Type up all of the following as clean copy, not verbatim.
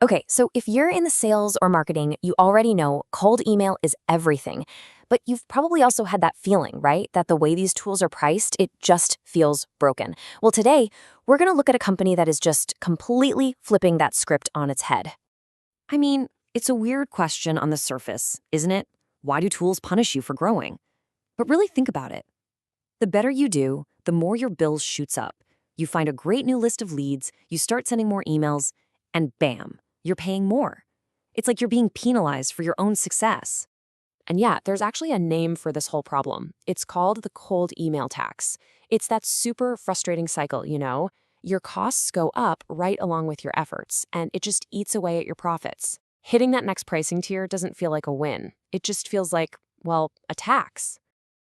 Okay, so if you're in the sales or marketing, you already know cold email is everything. But you've probably also had that feeling, right? That the way these tools are priced, it just feels broken. Well, today, we're going to look at a company that is just completely flipping that script on its head. I mean, it's a weird question on the surface, isn't it? Why do tools punish you for growing? But really think about it. The better you do, the more your bills shoots up. You find a great new list of leads, you start sending more emails, and bam, you're paying more. It's like you're being penalized for your own success. And yeah, there's actually a name for this whole problem. It's called the cold email tax. It's that super frustrating cycle, you know? Your costs go up right along with your efforts, and it just eats away at your profits. Hitting that next pricing tier doesn't feel like a win. It just feels like, well, a tax.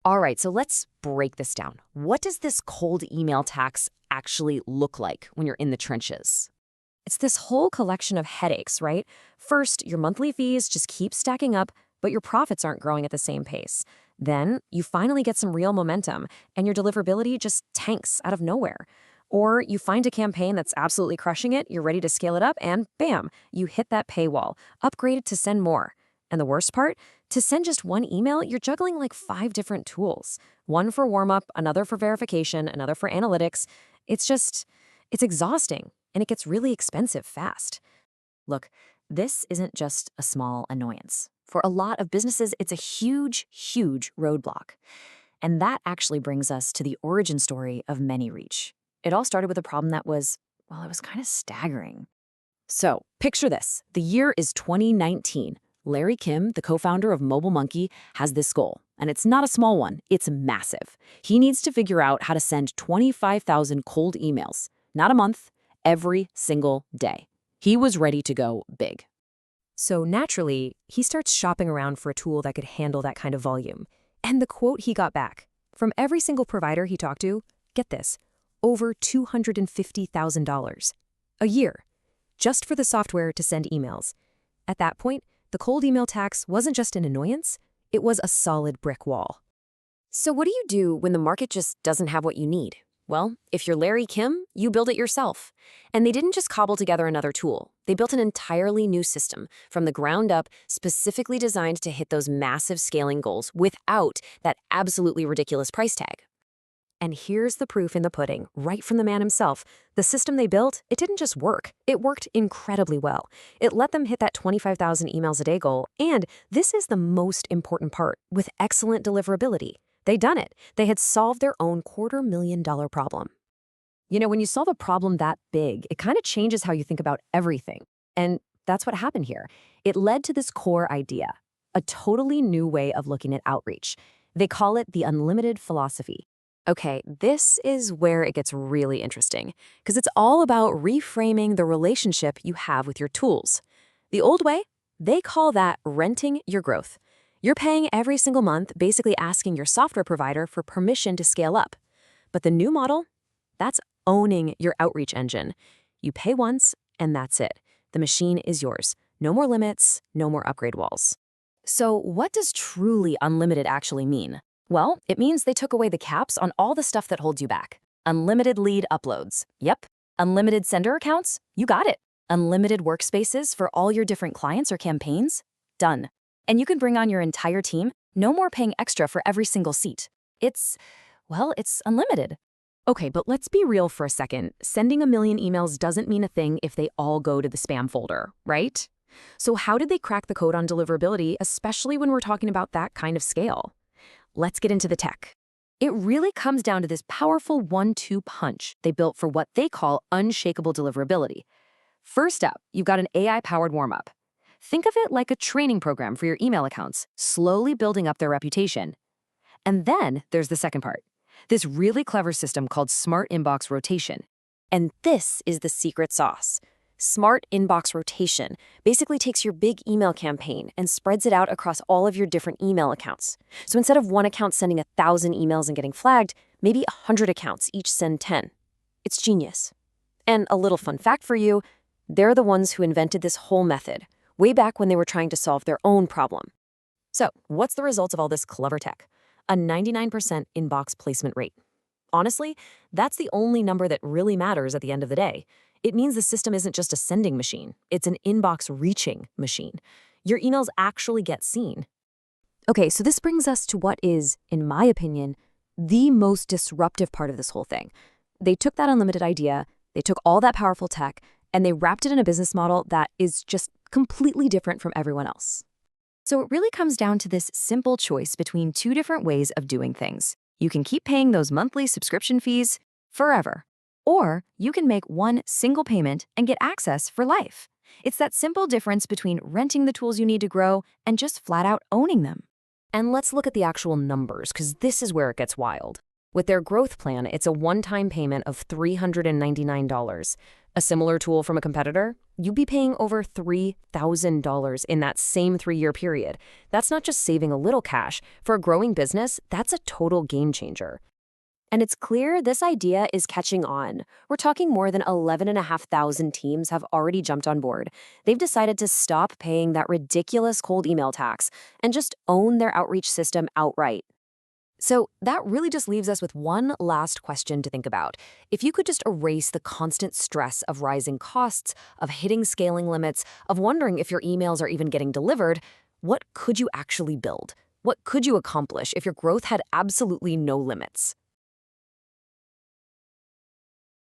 All right, so let's break this down. What does this cold email tax actually look like when you're in the trenches? It's this whole collection of headaches, right? First, your monthly fees just keep stacking up, but your profits aren't growing at the same pace. Then, you finally get some real momentum, and your deliverability just tanks out of nowhere. Or you find a campaign that's absolutely crushing it, you're ready to scale it up, and bam, you hit that paywall, upgraded to send more. And the worst part? To send just one email, you're juggling like 5 different tools. One for warmup, another for verification, another for analytics. It's exhausting, and it gets really expensive fast. Look, this isn't just a small annoyance. For a lot of businesses, it's a huge, huge roadblock. And that actually brings us to the origin story of Manyreach. It all started with a problem that was, well, it was kind of staggering. So, picture this. The year is 2019. Larry Kim, the co-founder of Mobile Monkey, has this goal. And it's not a small one, it's massive. He needs to figure out how to send 25,000 cold emails, not a month, every single day. He was ready to go big. So naturally, he starts shopping around for a tool that could handle that kind of volume. And the quote he got back from every single provider he talked to, get this, over $250,000 a year, just for the software to send emails. At that point, the cold email tax wasn't just an annoyance, it was a solid brick wall. So what do you do when the market just doesn't have what you need? Well, if you're Larry Kim, you build it yourself. And they didn't just cobble together another tool. They built an entirely new system from the ground up, specifically designed to hit those massive scaling goals without that absolutely ridiculous price tag. And here's the proof in the pudding, right from the man himself. The system they built, it didn't just work. It worked incredibly well. It let them hit that 25,000 emails a day goal. And this is the most important part, with excellent deliverability. They'd done it. They had solved their own $250,000 problem. You know, when you solve a problem that big, it kind of changes how you think about everything. And that's what happened here. It led to this core idea, a totally new way of looking at outreach. They call it the unlimited philosophy. Okay, this is where it gets really interesting, because it's all about reframing the relationship you have with your tools. The old way, they call that renting your growth. You're paying every single month, basically asking your software provider for permission to scale up. But the new model, that's owning your outreach engine. You pay once, and that's it. The machine is yours. No more limits, no more upgrade walls. So what does truly unlimited actually mean? Well, it means they took away the caps on all the stuff that holds you back. Unlimited lead uploads. Yep. Unlimited sender accounts? You got it. Unlimited workspaces for all your different clients or campaigns? Done. And you can bring on your entire team, no more paying extra for every single seat. It's unlimited. Okay, but let's be real for a second. Sending a million emails doesn't mean a thing if they all go to the spam folder, right? So how did they crack the code on deliverability, especially when we're talking about that kind of scale? Let's get into the tech. It really comes down to this powerful 1-2 punch they built for what they call unshakable deliverability. First up, you've got an AI-powered warmup. Think of it like a training program for your email accounts, slowly building up their reputation. And then there's the second part, this really clever system called Smart Inbox Rotation. And this is the secret sauce. Smart Inbox Rotation basically takes your big email campaign and spreads it out across all of your different email accounts. So instead of one account sending 1,000 emails and getting flagged, maybe 100 accounts each send 10. It's genius. And a little fun fact for you, they're the ones who invented this whole method, way back when they were trying to solve their own problem. So what's the result of all this clever tech? A 99% inbox placement rate. Honestly, that's the only number that really matters at the end of the day. It means the system isn't just a sending machine, it's an inbox reaching machine. Your emails actually get seen. Okay, so this brings us to what is, in my opinion, the most disruptive part of this whole thing. They took that unlimited idea, they took all that powerful tech, and they wrapped it in a business model that is just completely different from everyone else. So it really comes down to this simple choice between two different ways of doing things. You can keep paying those monthly subscription fees forever, or you can make one single payment and get access for life. It's that simple difference between renting the tools you need to grow and just flat out owning them. And let's look at the actual numbers, because this is where it gets wild. With their growth plan, it's a one-time payment of $399. A similar tool from a competitor, you'd be paying over $3,000 in that same 3-year period. That's not just saving a little cash. For a growing business, that's a total game changer. And it's clear this idea is catching on. We're talking more than 11,500 teams have already jumped on board. They've decided to stop paying that ridiculous cold email tax and just own their outreach system outright. So that really just leaves us with one last question to think about. If you could just erase the constant stress of rising costs, of hitting scaling limits, of wondering if your emails are even getting delivered, what could you actually build? What could you accomplish if your growth had absolutely no limits?